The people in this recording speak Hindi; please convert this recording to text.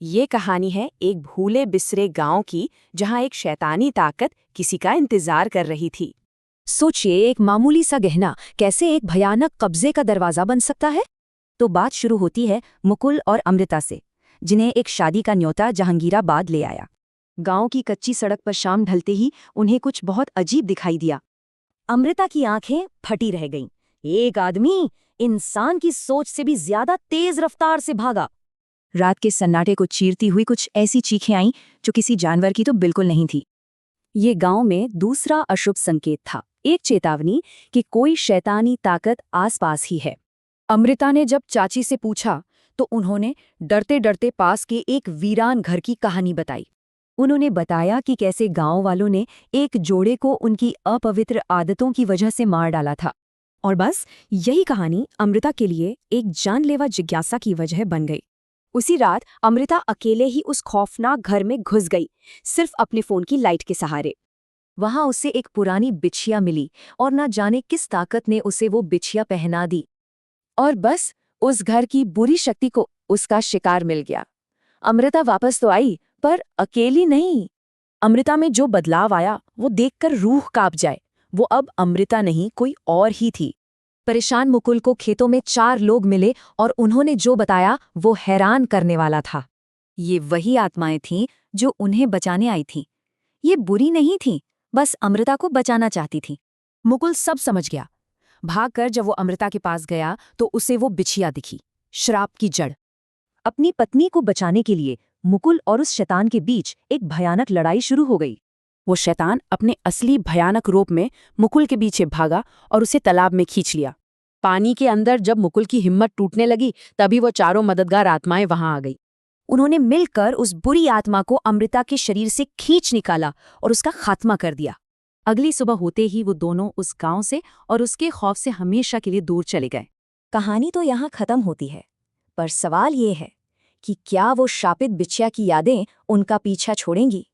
ये कहानी है एक भूले बिसरे गांव की, जहां एक शैतानी ताकत किसी का इंतजार कर रही थी। सोचिए, एक मामूली सा गहना कैसे एक भयानक कब्जे का दरवाजा बन सकता है। तो बात शुरू होती है मुकुल और अमृता से, जिन्हें एक शादी का न्योता जहांगीराबाद ले आया। गांव की कच्ची सड़क पर शाम ढलते ही उन्हें कुछ बहुत अजीब दिखाई दिया। अमृता की आंखें फटी रह गईं। एक आदमी इंसान की सोच से भी ज्यादा तेज रफ्तार से भागा। रात के सन्नाटे को चीरती हुई कुछ ऐसी चीखें आईं जो किसी जानवर की तो बिल्कुल नहीं थी। ये गांव में दूसरा अशुभ संकेत था, एक चेतावनी कि कोई शैतानी ताकत आसपास ही है। अमृता ने जब चाची से पूछा तो उन्होंने डरते डरते पास के एक वीरान घर की कहानी बताई। उन्होंने बताया कि कैसे गांव वालों ने एक जोड़े को उनकी अपवित्र आदतों की वजह से मार डाला था। और बस यही कहानी अमृता के लिए एक जानलेवा जिज्ञासा की वजह बन गई। उसी रात अमृता अकेले ही उस खौफनाक घर में घुस गई, सिर्फ अपने फोन की लाइट के सहारे। वहां उसे एक पुरानी बिछिया मिली और न जाने किस ताकत ने उसे वो बिछिया पहना दी। और बस उस घर की बुरी शक्ति को उसका शिकार मिल गया। अमृता वापस तो आई, पर अकेली नहीं। अमृता में जो बदलाव आया वो देखकर रूह कांप जाए। वो अब अमृता नहीं, कोई और ही थी। परेशान मुकुल को खेतों में 4 लोग मिले और उन्होंने जो बताया वो हैरान करने वाला था। ये वही आत्माएं थीं जो उन्हें बचाने आई थीं। ये बुरी नहीं थीं, बस अमृता को बचाना चाहती थीं। मुकुल सब समझ गया। भागकर जब वो अमृता के पास गया तो उसे वो बिछिया दिखी, श्राप की जड़। अपनी पत्नी को बचाने के लिए मुकुल और उस शैतान के बीच एक भयानक लड़ाई शुरू हो गई। वो शैतान अपने असली भयानक रूप में मुकुल के पीछे भागा और उसे तालाब में खींच लिया। पानी के अंदर जब मुकुल की हिम्मत टूटने लगी, तभी वो चारों मददगार आत्माएं वहां आ गई। उन्होंने मिलकर उस बुरी आत्मा को अमृता के शरीर से खींच निकाला और उसका खात्मा कर दिया। अगली सुबह होते ही वो दोनों उस गांव से और उसके खौफ से हमेशा के लिए दूर चले गए। कहानी तो यहाँ खत्म होती है, पर सवाल ये है कि क्या वो शापित बिछिया की यादें उनका पीछा छोड़ेंगी।